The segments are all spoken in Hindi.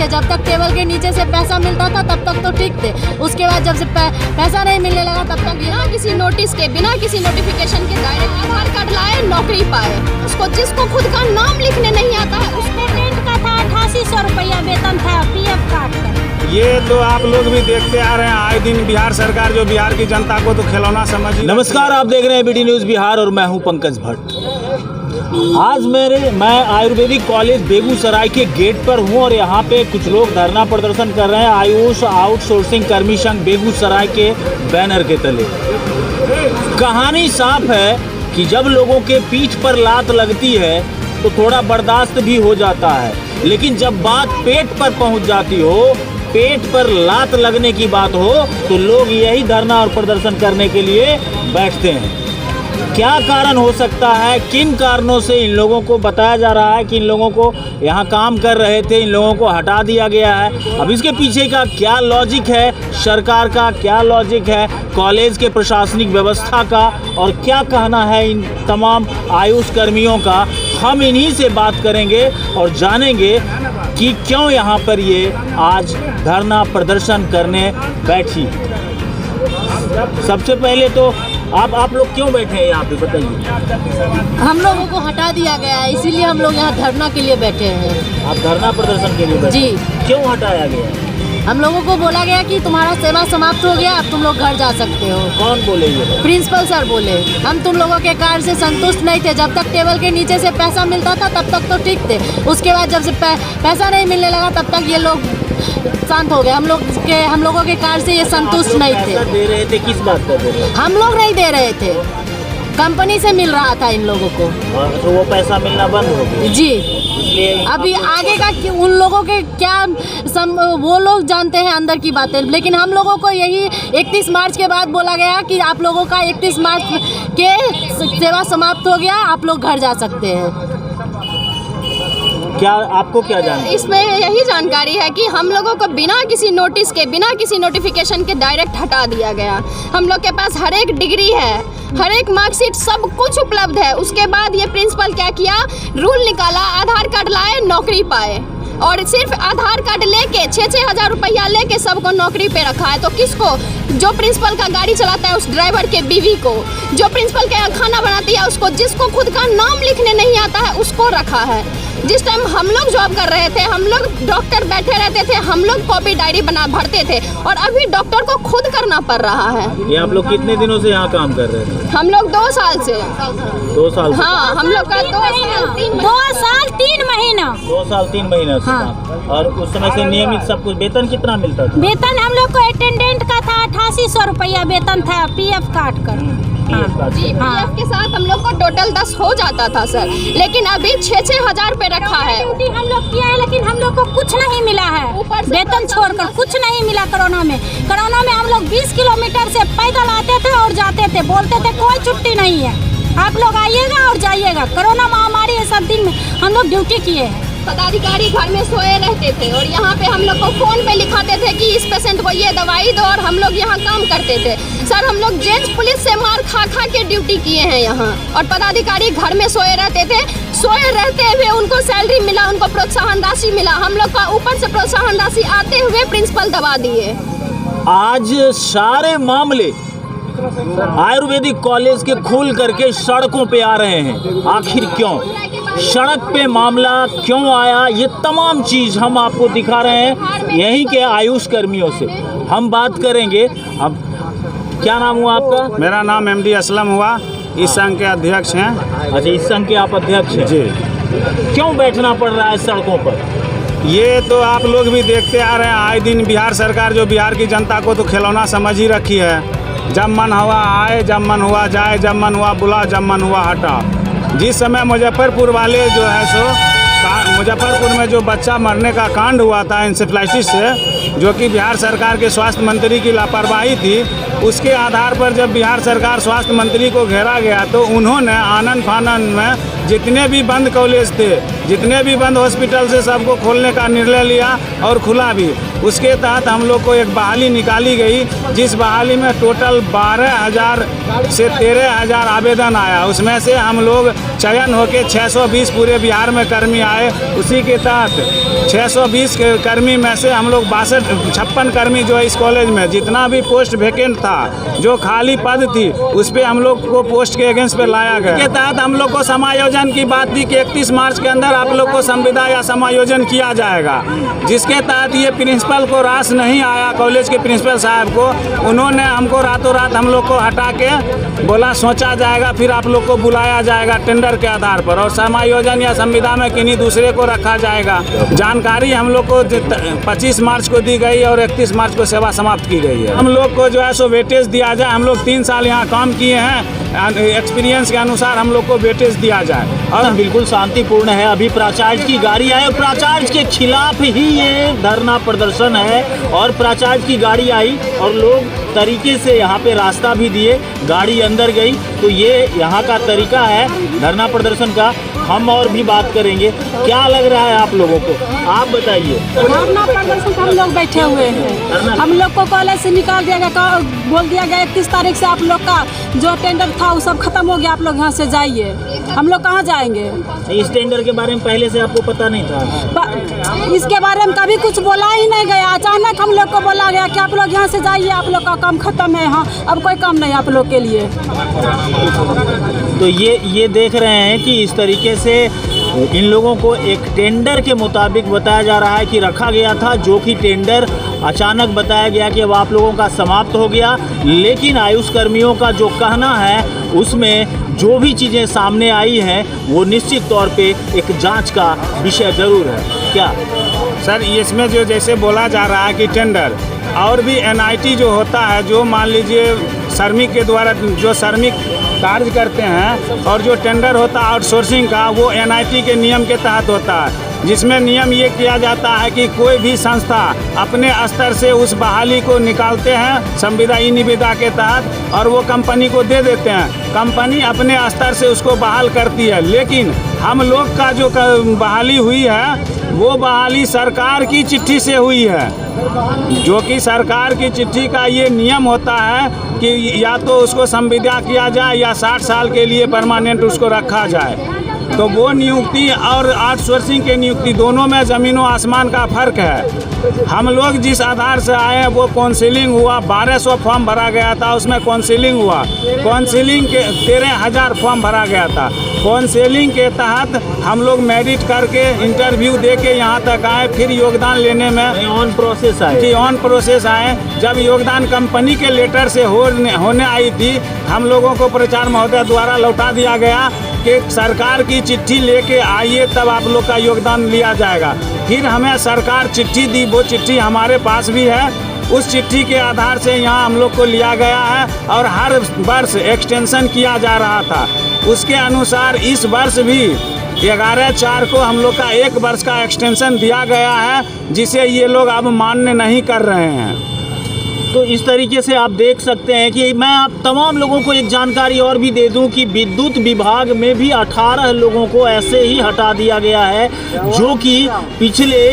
थे। जब तक टेबल के नीचे से पैसा मिलता था तब तक तो ठीक थे। उसके बाद जब से पैसा नहीं मिलने लगा तब तक बिना किसी नोटिस के, बिना किसी नोटिफिकेशन के डायरेक्ट आधार कार्ड लाए, नौकरी पाए। उसको जिसको खुद का नाम लिखने नहीं आता है उसको टेंट का था 8800 रुपया वेतन था पीएफ काट कर। ये तो आप लोग भी देखते आ रहे हैं आए दिन बिहार सरकार जो बिहार की जनता को तो खिलौना समझ। नमस्कार, आप देख रहे हैं बीटी न्यूज़ बिहार और मैं हूं पंकज भट्ट। आज मैं आयुर्वेदिक कॉलेज बेगूसराय के गेट पर हूं और यहां पे कुछ लोग धरना प्रदर्शन कर रहे हैं आयुष आउटसोर्सिंग कर्मी संघ बेगूसराय के बैनर के तले। कहानी साफ है कि जब लोगों के पीठ पर लात लगती है तो थोड़ा बर्दाश्त भी हो जाता है, लेकिन जब बात पेट पर पहुंच जाती हो, पेट पर लात लगने की बात हो, तो लोग यही धरना और प्रदर्शन करने के लिए बैठते हैं। क्या कारण हो सकता है, किन कारणों से इन लोगों को बताया जा रहा है कि इन लोगों को यहाँ काम कर रहे थे, इन लोगों को हटा दिया गया है। अब इसके पीछे का क्या लॉजिक है, सरकार का क्या लॉजिक है, कॉलेज के प्रशासनिक व्यवस्था का, और क्या कहना है इन तमाम आयुष कर्मियों का, हम इन्हीं से बात करेंगे और जानेंगे कि क्यों यहाँ पर ये आज धरना प्रदर्शन करने बैठी। सबसे पहले तो आप लोग क्यों बैठे हैं यहाँ पे, बताइए। हम लोगों को हटा दिया गया है, इसीलिए हम लोग यहाँ धरना के लिए बैठे हैं। आप धरना प्रदर्शन के लिए बैठे? जी। क्यों हटाया गया? हम लोगों को बोला गया कि तुम्हारा सेवा समाप्त हो गया, अब तुम लोग घर जा सकते हो। कौन बोले ये? प्रिंसिपल सर बोले। हम तुम लोगों के कार्य से संतुष्ट नहीं थे। जब तक टेबल के नीचे से पैसा मिलता था तब तक तो ठीक थे। उसके बाद जब से पैसा नहीं मिलने लगा तब तक ये लोग शांत हो गए। हम लोगों के कार्य से ये संतुष्ट नहीं थे। दे रहे थे, किस बात का दे रहे थे? हम लोग नहीं दे रहे थे, कंपनी से मिल रहा था इन लोगों को। तो वो पैसा मिलना बंद हो गया? जी। अभी आगे का उन लोगों के क्या वो लोग जानते हैं अंदर की बातें, लेकिन हम लोगों को यही 31 मार्च के बाद बोला गया कि आप लोगों का 31 मार्च के सेवा समाप्त हो गया, आप लोग घर जा सकते हैं। क्या आपको क्या जानकारी? इसमें यही जानकारी है कि हम लोगों को बिना किसी नोटिस के, बिना किसी नोटिफिकेशन के डायरेक्ट हटा दिया गया। हम लोग के पास हर एक डिग्री है, हर एक मार्कशीट, सब कुछ उपलब्ध है। उसके बाद ये प्रिंसिपल क्या किया, रूल निकाला, आधार कार्ड लाए, नौकरी पाए, और सिर्फ आधार कार्ड लेके 6-6 हज़ार रुपया लेके सबको नौकरी पे रखा है। तो किसको? जो प्रिंसिपल का गाड़ी चलाता है उस ड्राइवर के बीवी को, जो प्रिंसिपल के यहाँ खाना बनाती है उसको, जिसको खुद का नाम लिखने नहीं आता है उसको रखा है। जिस टाइम हम लोग जॉब कर रहे थे, हम लोग डॉक्टर बैठे रहते थे, हम लोग कॉपी डायरी भरते थे, और अभी डॉक्टर को खुद करना पड़ रहा है। ये आप लोग कितने दिनों से यहाँ काम कर रहे थे? हम लोग 2 साल से। 2 साल से? हाँ, हम लोग का 2 साल 3 महीना। 2 साल 3 महीना से। हाँ। और उस समय से नियमित सब कुछ वेतन कितना मिलता था? वेतन हम लोग को अटेंडेंट का था 8800 रुपया वेतन था पीएफ काट कर। जी, पीएफ के साथ हम लोग को टोटल 10 हो जाता था सर, लेकिन अभी 6-6 हज़ार पे रखा है। ड्यूटी हम लोग किया है, लेकिन हम लोग को कुछ नहीं मिला है, वेतन छोड़कर कुछ नहीं मिला। कोरोना में हम लोग 20 किलोमीटर से पैदल आते थे और जाते थे, बोलते थे कोई छुट्टी नहीं है, आप लोग आइएगा और जाइएगा। कोरोना महामारी ये सब दिन में हम लोग ड्यूटी किए हैं। पदाधिकारी घर में सोए रहते थे और यहाँ पे हम लोग को फोन पे लिखाते थे कि इस पेशेंट को ये दवाई दो, और हम लोग यहाँ काम करते थे। सर, हम लोग जेंट्स पुलिस से मार खा के ड्यूटी किए हैं यहाँ, और पदाधिकारी घर में सोए रहते थे। सोए रहते हुए उनको सैलरी मिला, उनको प्रोत्साहन राशि मिला, हम लोग का ऊपर से प्रोत्साहन राशि आते हुए प्रिंसिपल दबा दिए। आज सारे मामले आयुर्वेदिक कॉलेज के खुल करके सड़कों पे आ रहे हैं। आखिर क्यों सड़क पे मामला क्यों आया, ये तमाम चीज़ हम आपको दिखा रहे हैं यहीं के आयुष कर्मियों से हम बात करेंगे। अब क्या नाम हुआ आपका? मेरा नाम MD असलम हुआ, इस संघ के अध्यक्ष हैं। अच्छा, इस संघ के आप अध्यक्ष हैं? जी। क्यों बैठना पड़ रहा है सड़कों पर? ये तो आप लोग भी देखते आ रहे हैं आए दिन बिहार सरकार जो बिहार की जनता को तो खिलौना समझ ही रखी है। जब मन हुआ आए, जब मन हुआ जाए, जब मन हुआ बुला, जब मन हुआ हटा। जिस समय मुजफ्फरपुर वाले जो है सो मुजफ्फरपुर में जो बच्चा मरने का कांड हुआ था इंसेफ्लाइटिस से, जो कि बिहार सरकार के स्वास्थ्य मंत्री की लापरवाही थी, उसके आधार पर जब बिहार सरकार स्वास्थ्य मंत्री को घेरा गया तो उन्होंने आनन फानन में जितने भी बंद कॉलेज थे, जितने भी बंद हॉस्पिटल से सबको खोलने का निर्णय लिया और खुला भी। उसके तहत हम लोग को एक बहाली निकाली गई, जिस बहाली में टोटल 12,000 से 13,000 आवेदन आया। उसमें से हम लोग चयन होकर 620 पूरे बिहार में कर्मी आए। उसी के तहत 620 कर्मी में से हम लोग 56 कर्मी जो है इस कॉलेज में जितना भी पोस्ट वैकेंट था, जो खाली पद थी, उस पर हम लोग को पोस्ट के अगेंस्ट पे लाया गया। इसके तहत हम लोग को समायोजन की बात थी कि 31 मार्च के अंदर आप लोग को संविदा या समायोजन किया जाएगा, जिसके तहत ये प्रिंसिपल को रास नहीं आया। कॉलेज के प्रिंसिपल साहब को उन्होंने हमको रातों रात हम लोग को हटा के बोला सोचा जाएगा, फिर आप लोग को बुलाया जाएगा टेंडर के आधार पर, और समायोजन या संविदा में किन्हीं दूसरे को रखा जाएगा। जानकारी हम लोग को 25 मार्च को दी गई और 31 मार्च को सेवा समाप्त की गई है। हम लोग को जो है सो वेटेज दिया जाए। हम लोग 3 साल यहाँ काम किए हैं, एक्सपीरियंस के अनुसार हम लोग को वेटेज दिया जाए। और बिल्कुल शांतिपूर्ण है। अभी प्राचार्य की गाड़ी आई और प्राचार्य के खिलाफ ही ये धरना प्रदर्शन है, और प्राचार्य की गाड़ी आई और लोग तरीके से यहाँ पे रास्ता भी दिए, गाड़ी अंदर गई। तो ये यहाँ का तरीका है धरना प्रदर्शन का। हम और भी बात करेंगे। क्या लग रहा है आप लोगों को, आप बताइए। धरना प्रदर्शन हम लोग बैठे हुए हैं। हम लोग को कॉलेज से निकाल दिया गया, बोल दिया गया 31 तारीख से आप लोग का जो टेंडर था वो सब खत्म हो गया, आप लोग यहाँ से जाइए। हम लोग कहाँ जाएंगे? इस टेंडर के बारे में पहले से आपको पता नहीं था? इसके बारे में कभी कुछ बोला ही नहीं गया। अचानक हम लोग को बोला गया कि आप लोग यहाँ से जाइए, आप लोग का काम खत्म है, हाँ अब कोई काम नहीं आप लोग के लिए। तो ये देख रहे हैं कि इस तरीके से इन लोगों को एक टेंडर के मुताबिक बताया जा रहा है कि रखा गया था, जो कि टेंडर अचानक बताया गया कि अब आप लोगों का समाप्त हो गया। लेकिन आयुष कर्मियों का जो कहना है उसमें जो भी चीज़ें सामने आई हैं वो निश्चित तौर पे एक जांच का विषय ज़रूर है। क्या सर, इसमें जो जैसे बोला जा रहा है कि टेंडर और भी NIT जो होता है, जो मान लीजिए श्रमिक के द्वारा जो श्रमिक कार्य करते हैं, और जो टेंडर होता है आउटसोर्सिंग का, वो NIT के नियम के तहत होता है, जिसमें नियम ये किया जाता है कि कोई भी संस्था अपने स्तर से उस बहाली को निकालते हैं संविदा ई निविदा के तहत, और वो कंपनी को दे देते हैं। कंपनी अपने स्तर से उसको बहाल करती है। लेकिन हम लोग का जो बहाली हुई है वो बहाली सरकार की चिट्ठी से हुई है, जो कि सरकार की चिट्ठी का ये नियम होता है कि या तो उसको संविदा किया जाए या 60 साल के लिए परमानेंट उसको रखा जाए। तो वो नियुक्ति और आउटसोर्सिंग के नियुक्ति दोनों में ज़मीनों आसमान का फ़र्क है। हम लोग जिस आधार से आए हैं वो काउंसिलिंग हुआ, 1200 फॉर्म भरा गया था, उसमें काउंसिलिंग हुआ। काउंसिलिंग के 13,000 फॉर्म भरा गया था। काउंसिलिंग के तहत हम लोग मेरिट करके इंटरव्यू दे के यहाँ तक आए, फिर योगदान लेने में ऑन प्रोसेस आए कि ऑन प्रोसेस आए। जब योगदान कंपनी के लेटर से होने आई थी, हम लोगों को प्रचार महोदय द्वारा लौटा दिया गया कि सरकार की चिट्ठी लेके आइए तब आप लोग का योगदान लिया जाएगा। फिर हमें सरकार चिट्ठी दी, वो चिट्ठी हमारे पास भी है। उस चिट्ठी के आधार से यहाँ हम लोग को लिया गया है और हर वर्ष एक्सटेंशन किया जा रहा था। उसके अनुसार इस वर्ष भी 11/4 को हम लोग का 1 वर्ष का एक्सटेंशन दिया गया है, जिसे ये लोग अब मान्य नहीं कर रहे हैं। तो इस तरीके से आप देख सकते हैं कि मैं आप तमाम लोगों को एक जानकारी और भी दे दूं कि विद्युत विभाग में भी 18 लोगों को ऐसे ही हटा दिया गया है, जो कि पिछले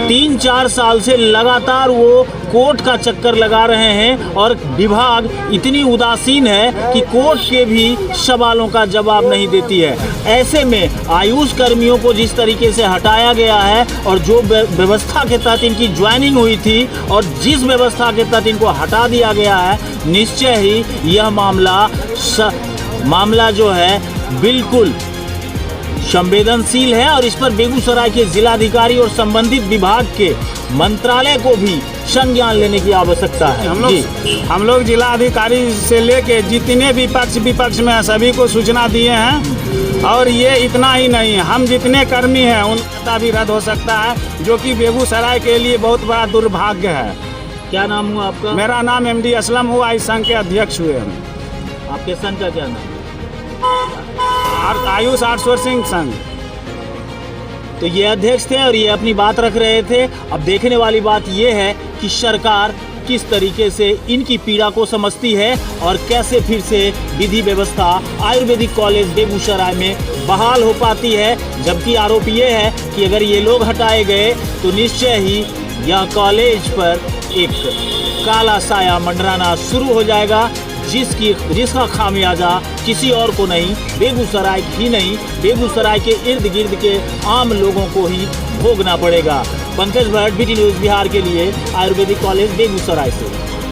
3-4 साल से लगातार वो कोर्ट का चक्कर लगा रहे हैं, और विभाग इतनी उदासीन है कि कोर्ट के भी सवालों का जवाब नहीं देती है। ऐसे में आयुष कर्मियों को जिस तरीके से हटाया गया है और जो व्यवस्था के तहत इनकी ज्वाइनिंग हुई थी और जिस व्यवस्था के तहत इनको हटा दिया गया है, निश्चय ही यह मामला जो है बिल्कुल संवेदनशील है, और इस पर बेगूसराय के जिलाधिकारी और संबंधित विभाग के मंत्रालय को भी संज्ञान लेने की आवश्यकता है। हम लोग जिलाधिकारी से लेके जितने भी पक्ष विपक्ष में है, सभी को सूचना दिए हैं। और ये इतना ही नहीं, हम जितने कर्मी हैं उनका भी रद्द हो सकता है, जो कि बेगूसराय के लिए बहुत बड़ा दुर्भाग्य है। क्या नाम हुआ आपका? मेरा नाम MD असलम हुआ, इस संघ के अध्यक्ष हुए हम। आपके संघ का क्या नाम? आयुष आउटसोर्सिंग संघ। तो ये अध्यक्ष थे और ये अपनी बात रख रहे थे। अब देखने वाली बात ये है कि सरकार किस तरीके से इनकी पीड़ा को समझती है और कैसे फिर से विधि व्यवस्था आयुर्वेदिक कॉलेज बेगूसराय में बहाल हो पाती है। जबकि आरोप ये है कि अगर ये लोग हटाए गए तो निश्चय ही यह कॉलेज पर एक काला साया मंडराना शुरू हो जाएगा, जिसका खामियाजा किसी और को नहीं, बेगूसराय ही नहीं, बेगूसराय के इर्द गिर्द के आम लोगों को ही भोगना पड़ेगा। पंकज भट्ट, BT न्यूज़ बिहार के लिए, आयुर्वेदिक कॉलेज बेगूसराय से।